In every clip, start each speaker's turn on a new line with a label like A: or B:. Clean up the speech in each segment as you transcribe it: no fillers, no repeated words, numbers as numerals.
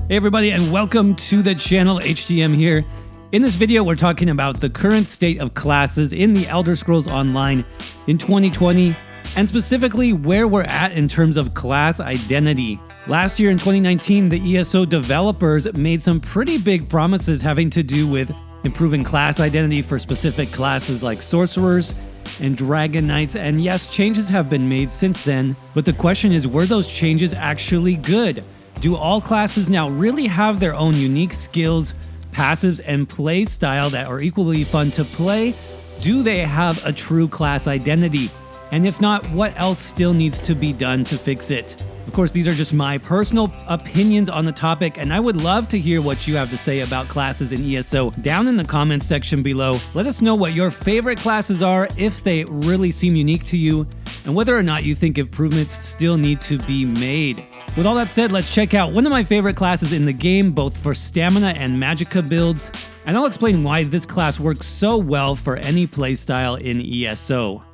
A: Hey everybody, and welcome to the channel. HTM here. In this video, we're talking about the current state of classes in the Elder Scrolls Online in 2020, and specifically where we're at in terms of class identity. Last year in 2019, the ESO developers made some pretty big promises having to do with improving class identity for specific classes like Sorcerers and Dragon Knights, and yes, changes have been made since then, but the question is, were those changes actually good? Do all classes now really have their own unique skills, passives, and play style that are equally fun to play? Do they have a true class identity? And if not, what else still needs to be done to fix it? Of course, these are just my personal opinions on the topic, and I would love to hear what you have to say about classes in ESO down in the comments section below. Let us know what your favorite classes are, if they really seem unique to you, and whether or not you think improvements still need to be made. With all that said, let's check out one of my favorite classes in the game, both for stamina and magicka builds, and I'll explain why this class works so well for any playstyle in ESO.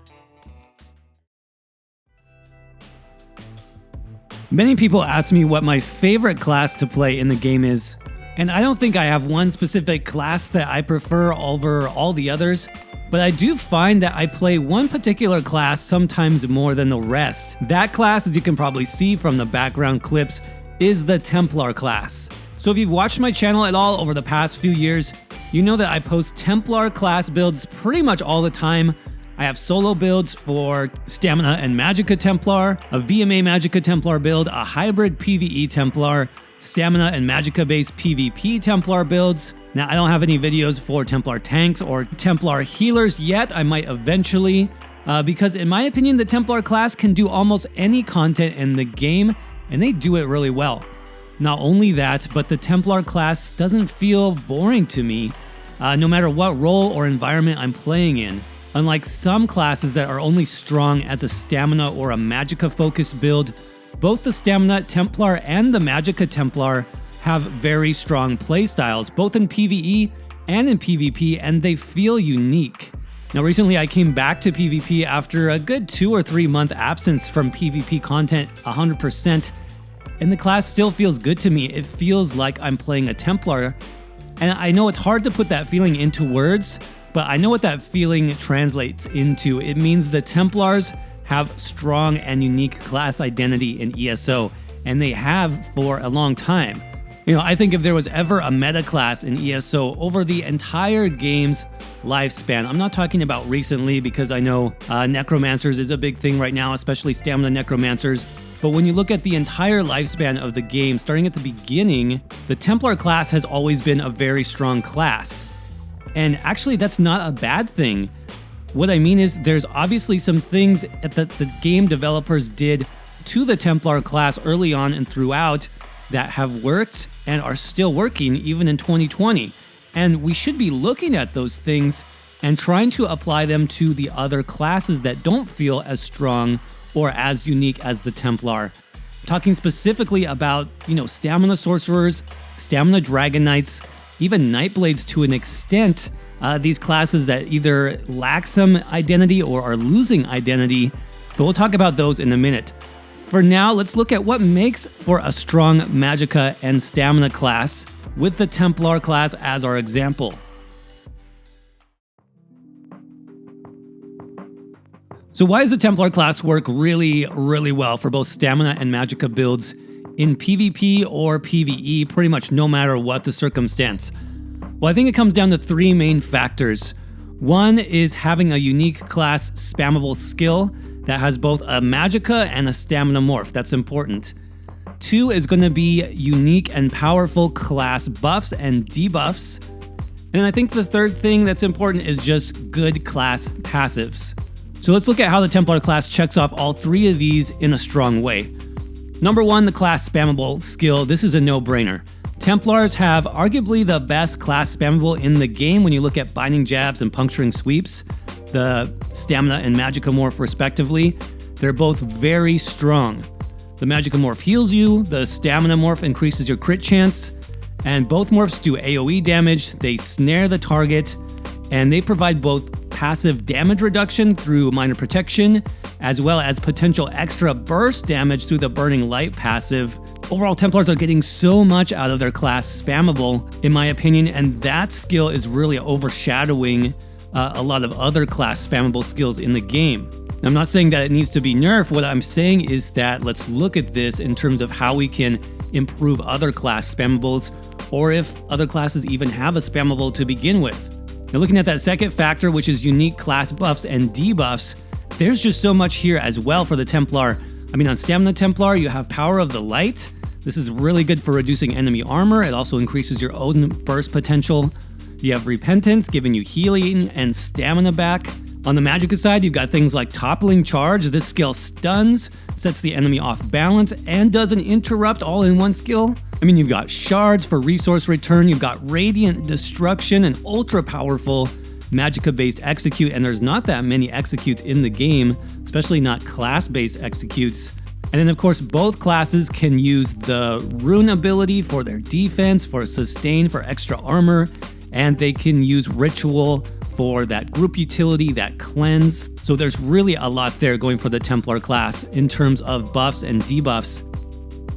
A: Many people ask me what my favorite class to play in the game is, and I don't think I have one specific class that I prefer over all the others, but I do find that I play one particular class sometimes more than the rest. That class, as you can probably see from the background clips, is the Templar class. So if you've watched my channel at all over the past few years, you know that I post Templar class builds pretty much all the time. I have solo builds for Stamina and Magicka Templar, a VMA Magicka Templar build, a hybrid PvE Templar, Stamina and Magicka based PvP Templar builds. Now, I don't have any videos for Templar tanks or Templar healers yet. I might eventually, because in my opinion, the Templar class can do almost any content in the game, and they do it really well. Not only that, but the Templar class doesn't feel boring to me, no matter what role or environment I'm playing in. Unlike some classes that are only strong as a Stamina or a Magicka focused build, both the Stamina Templar and the Magicka Templar have very strong playstyles, both in PvE and in PvP, and they feel unique. Now, recently I came back to PvP after a good 2 or 3 month absence from PvP content 100%, and the class still feels good to me. It feels like I'm playing a Templar, and I know it's hard to put that feeling into words, but I know what that feeling translates into. It means the Templars have strong and unique class identity in ESO, and they have for a long time. You know, I think if there was ever a meta class in ESO over the entire game's lifespan, I'm not talking about recently because I know Necromancers is a big thing right now, especially Stamina Necromancers, but when you look at the entire lifespan of the game, starting at the beginning, the Templar class has always been a very strong class. And actually, that's not a bad thing. What I mean is there's obviously some things that the game developers did to the Templar class early on and throughout that have worked and are still working even in 2020. And we should be looking at those things and trying to apply them to the other classes that don't feel as strong or as unique as the Templar. I'm talking specifically about, Stamina Sorcerers, Stamina Dragon Knights, even Nightblades to an extent, these classes that either lack some identity or are losing identity, but we'll talk about those in a minute. For now, let's look at what makes for a strong Magicka and Stamina class, with the Templar class as our example. So why does the Templar class work really, really well for both Stamina and Magicka builds in PvP or PvE, pretty much no matter what the circumstance? Well, I think it comes down to 3 main factors. One is having a unique class spammable skill that has both a Magicka and a Stamina morph. That's important. 2 is going to be unique and powerful class buffs and debuffs. And I think the third thing that's important is just good class passives. So let's look at how the Templar class checks off all 3 of these in a strong way. Number 1, the class spammable skill. This is a no-brainer. Templars have arguably the best class spammable in the game when you look at binding jabs and puncturing sweeps, the Stamina and Magicka morph respectively. They're both very strong. The Magicka morph heals you, the Stamina morph increases your crit chance, and both morphs do AoE damage, they snare the target, and they provide both passive damage reduction through minor protection, as well as potential extra burst damage through the Burning Light passive. Overall, Templars are getting so much out of their class spammable, in my opinion, and that skill is really overshadowing a lot of other class spammable skills in the game. I'm not saying that it needs to be nerfed. What I'm saying is that let's look at this in terms of how we can improve other class spammables, or if other classes even have a spammable to begin with. Now, looking at that second factor, which is unique class buffs and debuffs, there's just so much here as well for the Templar. I mean, on Stamina Templar, you have Power of the Light. This is really good for reducing enemy armor. It also increases your own burst potential. You have Repentance, giving you healing and stamina back. On the Magicka side, you've got things like Toppling Charge. This skill stuns, sets the enemy off balance, and does an interrupt all in one skill. I mean, you've got Shards for resource return, you've got Radiant Destruction, and ultra powerful Magicka-based Execute, and there's not that many Executes in the game, especially not class-based Executes. And then, of course, both classes can use the Rune ability for their defense, for Sustain, for extra armor, and they can use Ritual for that group utility, that cleanse. So there's really a lot there going for the Templar class in terms of buffs and debuffs.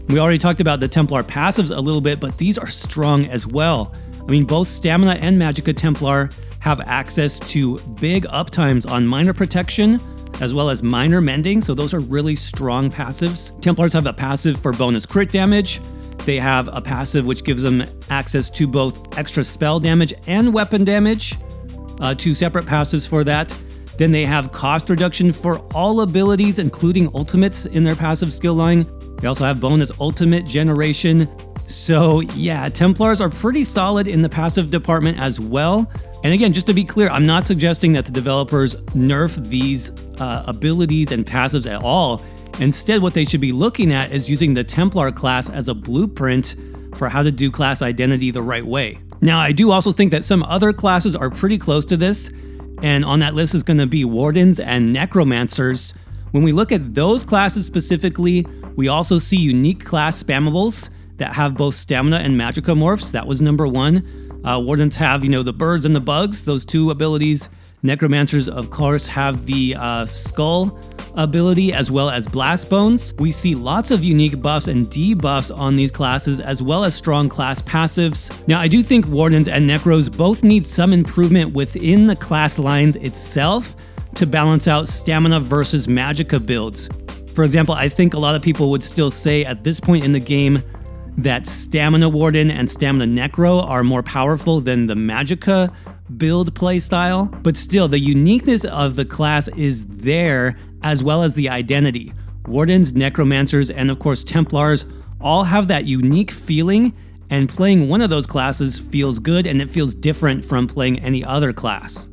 A: We already talked about the Templar passives a little bit, but these are strong as well. I mean, both Stamina and Magicka Templar have access to big uptimes on minor protection, as well as minor mending, so those are really strong passives. Templars have a passive for bonus crit damage. They have a passive which gives them access to both extra spell damage and weapon damage. Two separate passives for that. Then they have cost reduction for all abilities, including ultimates in their passive skill line. They also have bonus ultimate generation. So yeah, Templars are pretty solid in the passive department as well. And again, just to be clear, I'm not suggesting that the developers nerf these abilities and passives at all. Instead, what they should be looking at is using the Templar class as a blueprint for how to do class identity the right way. Now, I do also think that some other classes are pretty close to this, and on that list is going to be Wardens and Necromancers. When we look at those classes specifically, we also see unique class spammables that have both Stamina and Magicka morphs. That was number one. Wardens have, the birds and the bugs, those two abilities. Necromancers, of course, have the skull ability as well as blast bones. We see lots of unique buffs and debuffs on these classes, as well as strong class passives. Now, I do think Wardens and Necros both need some improvement within the class lines itself to balance out Stamina versus Magicka builds. For example, I think a lot of people would still say at this point in the game that Stamina Warden and Stamina Necro are more powerful than the Magicka build playstyle, but still the uniqueness of the class is there, as well as the identity. Wardens, Necromancers, and of course Templars all have that unique feeling, and playing one of those classes feels good and it feels different from playing any other class.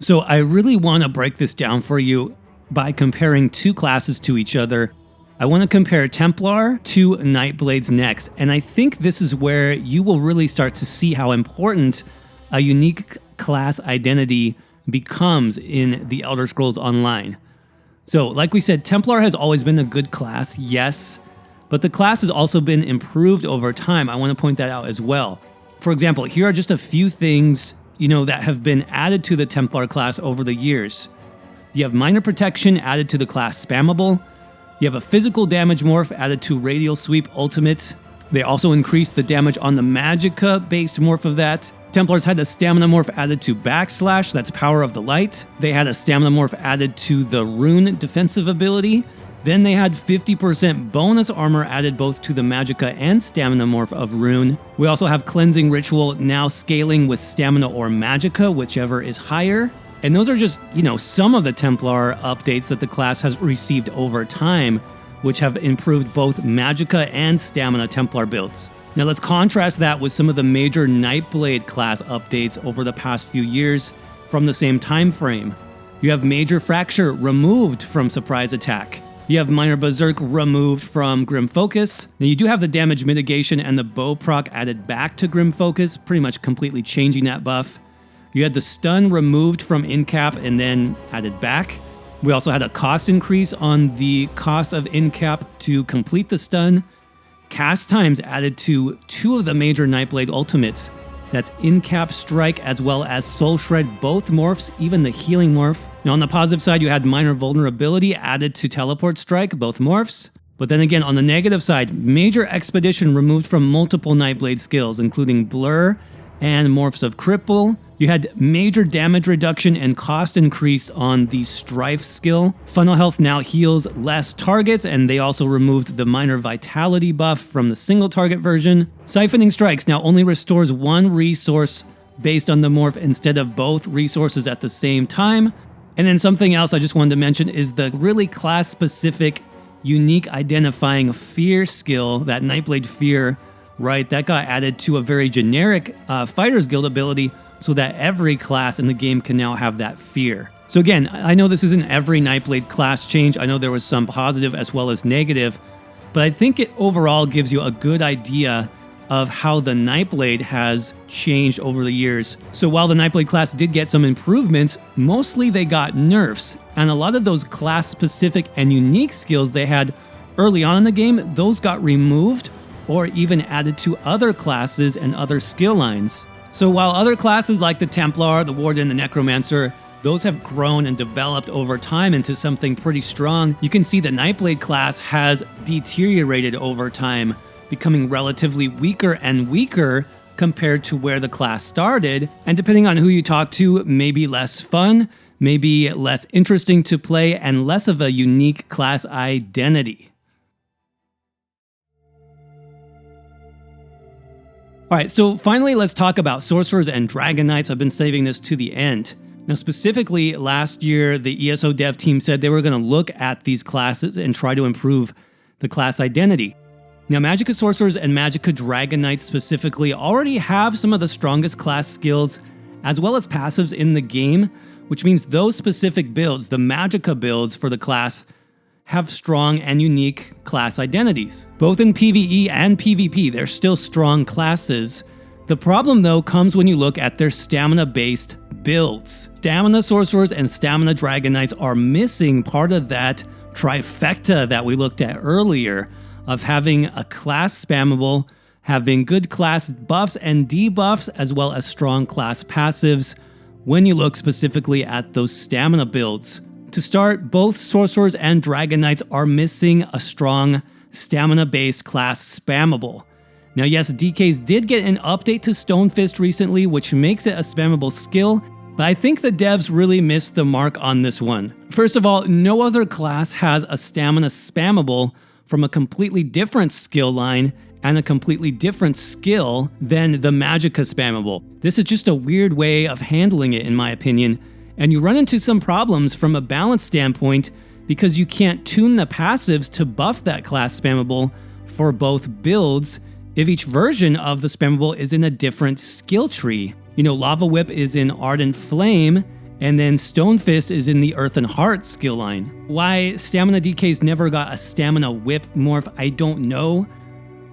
A: So I really want to break this down for you by comparing two classes to each other. I want to compare Templar to Nightblades next, and I think this is where you will really start to see how important a unique class identity becomes in the Elder Scrolls Online. So, like we said, Templar has always been a good class, yes, but the class has also been improved over time. I want to point that out as well. For example, here are just a few things, that have been added to the Templar class over the years. You have minor protection added to the class spammable. You have a physical damage morph added to Radial Sweep Ultimate. They also increased the damage on the Magicka-based morph of that. Templars had a Stamina morph added to Backslash, that's Power of the Light. They had a Stamina morph added to the Rune defensive ability. Then they had 50% bonus armor added both to the Magicka and Stamina morph of Rune. We also have Cleansing Ritual now scaling with Stamina or Magicka, whichever is higher. And those are just, some of the Templar updates that the class has received over time, which have improved both Magicka and Stamina Templar builds. Now let's contrast that with some of the major Nightblade class updates over the past few years from the same time frame. You have Major Fracture removed from Surprise Attack. You have Minor Berserk removed from Grim Focus. Now you do have the damage mitigation and the bow proc added back to Grim Focus, pretty much completely changing that buff. You had the stun removed from in-cap and then added back. We also had a cost increase on the cost of in-cap to complete the stun. Cast times added to two of the major Nightblade ultimates. That's In-Cap Strike as well as Soul Shred, both morphs, even the Healing morph. Now on the positive side, you had Minor Vulnerability added to Teleport Strike, both morphs. But then again, on the negative side, Major Expedition removed from multiple Nightblade skills, including Blur and morphs of Cripple. You had major damage reduction and cost increased on the Strife skill. Funnel Health now heals less targets, and they also removed the minor vitality buff from the single target version. Siphoning Strikes now only restores one resource based on the morph instead of both resources at the same time. And then something else I just wanted to mention is the really class-specific, unique identifying Fear skill, that Nightblade Fear, right? That got added to a very generic Fighter's Guild ability, so that every class in the game can now have that fear. So again, I know this isn't every Nightblade class change. I know there was some positive as well as negative, but I think it overall gives you a good idea of how the Nightblade has changed over the years. So while the Nightblade class did get some improvements, mostly they got nerfs, and a lot of those class-specific and unique skills they had early on in the game, those got removed or even added to other classes and other skill lines. So while other classes like the Templar, the Warden, the Necromancer, those have grown and developed over time into something pretty strong, you can see the Nightblade class has deteriorated over time, becoming relatively weaker and weaker compared to where the class started, and depending on who you talk to, maybe less fun, maybe less interesting to play, and less of a unique class identity. Alright, so finally let's talk about Sorcerers and Dragon Knights. I've been saving this to the end. Now specifically, last year the ESO dev team said they were going to look at these classes and try to improve the class identity. Now Magicka Sorcerers and Magicka Dragon Knights specifically already have some of the strongest class skills as well as passives in the game, which means those specific builds, the Magicka builds for the class, have strong and unique class identities. Both in PvE and PvP, they're still strong classes. The problem though comes when you look at their stamina-based builds. Stamina Sorcerers and Stamina Dragon Knights are missing part of that trifecta that we looked at earlier of having a class spammable, having good class buffs and debuffs, as well as strong class passives when you look specifically at those stamina builds. To start, both Sorcerers and Dragon Knights are missing a strong stamina-based class spammable. Now yes, DKs did get an update to Stonefist recently, which makes it a spammable skill, but I think the devs really missed the mark on this one. First of all, no other class has a stamina spammable from a completely different skill line and a completely different skill than the Magicka spammable. This is just a weird way of handling it in my opinion, and you run into some problems from a balance standpoint because you can't tune the passives to buff that class spammable for both builds if each version of the spammable is in a different skill tree. You know, Lava Whip is in Ardent Flame, and then Stonefist is in the Earthen Heart skill line. Why Stamina DKs never got a Stamina Whip morph, I don't know,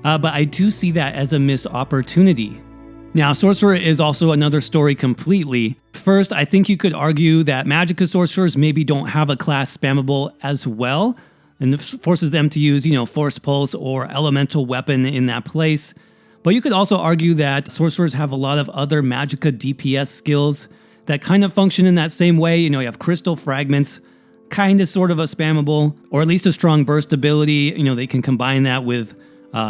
A: but I do see that as a missed opportunity. Now, Sorcerer is also another story completely. First, I think you could argue that Magicka Sorcerers maybe don't have a class spammable as well, and it forces them to use, Force Pulse or Elemental Weapon in that place. But you could also argue that Sorcerers have a lot of other Magicka DPS skills that kind of function in that same way. You have Crystal Fragments, kind of sort of a spammable, or at least a strong burst ability. They can combine that with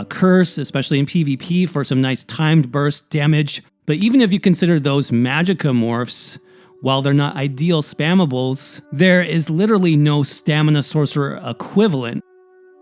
A: Curse, especially in PvP, for some nice timed burst damage. But even if you consider those Magicka morphs, while they're not ideal spammables, there is literally no Stamina Sorcerer equivalent.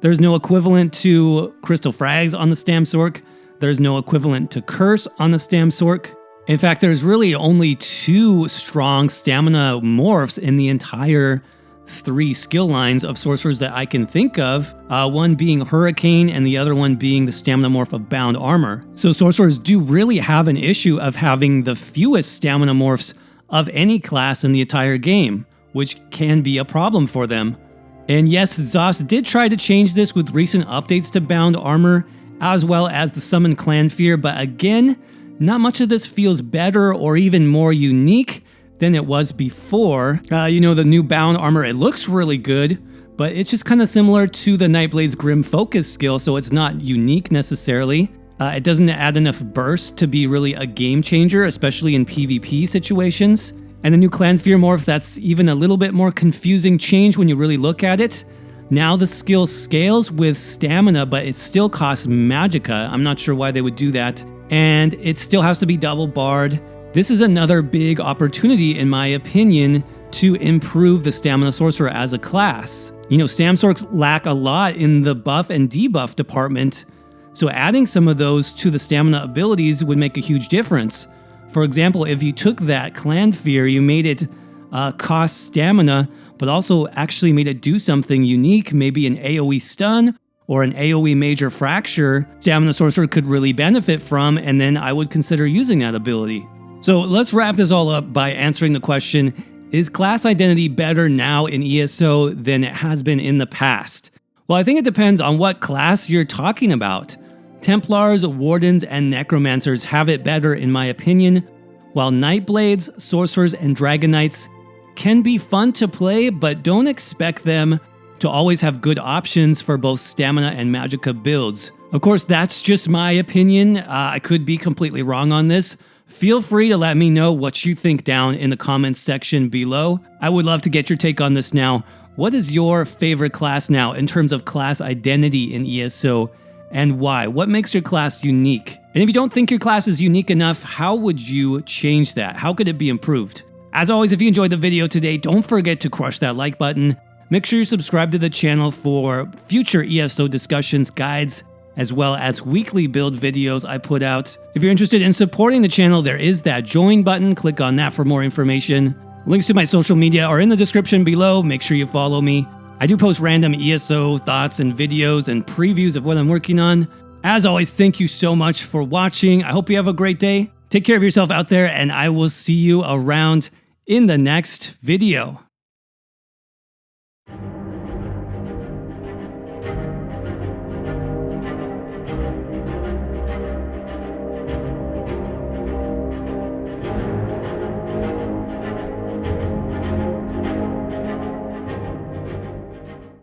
A: There's no equivalent to Crystal Frags on the Stamsorc. There's no equivalent to Curse on the Stamsorc. In fact, there's really only 2 strong stamina morphs in the entire 3 skill lines of Sorcerers that I can think of, one being Hurricane and the other one being the stamina morph of Bound Armor. So Sorcerers do really have an issue of having the fewest stamina morphs of any class in the entire game, which can be a problem for them. And yes, ZOS did try to change this with recent updates to Bound Armor, as well as the Summon Clan Fear, but again, not much of this feels better or even more unique than it was before. The new Bound Armor, it looks really good, but it's just kind of similar to the Nightblade's Grim Focus skill, so it's not unique necessarily. It doesn't add enough burst to be really a game changer, especially in PvP situations. And the new Clan Fear Morph, that's even a little bit more confusing change when you really look at it. Now the skill scales with stamina, but it still costs magicka. I'm not sure why they would do that. And it still has to be double barred. This is another big opportunity, in my opinion, to improve the Stamina Sorcerer as a class. You know, Stam Sorcs lack a lot in the buff and debuff department, so adding some of those to the stamina abilities would make a huge difference. For example, if you took that Clan Fear, you made it cost stamina, but also actually made it do something unique, maybe an AoE stun or an AoE major fracture, Stamina Sorcerer could really benefit from, and then I would consider using that ability. So let's wrap this all up by answering the question, is class identity better now in ESO than it has been in the past? Well, I think it depends on what class you're talking about. Templars, Wardens, and Necromancers have it better in my opinion, while Nightblades, Sorcerers, and Dragon Knights can be fun to play, but don't expect them to always have good options for both stamina and magicka builds. Of course, that's just my opinion. I could be completely wrong on this. Feel free to let me know what you think down in the comments section below. I would love to get your take on this now. What is your favorite class now in terms of class identity in ESO, and why? What makes your class unique? And if you don't think your class is unique enough, how would you change that? How could it be improved? As always, if you enjoyed the video today, don't forget to crush that like button. Make sure you subscribe to the channel for future ESO discussions, guides, as well as weekly build videos I put out. If you're interested in supporting the channel, there is that join button. Click on that for more information. Links to my social media are in the description below. Make sure you follow me. I do post random ESO thoughts and videos and previews of what I'm working on. As always, thank you so much for watching. I hope you have a great day. Take care of yourself out there, and I will see you around in the next video.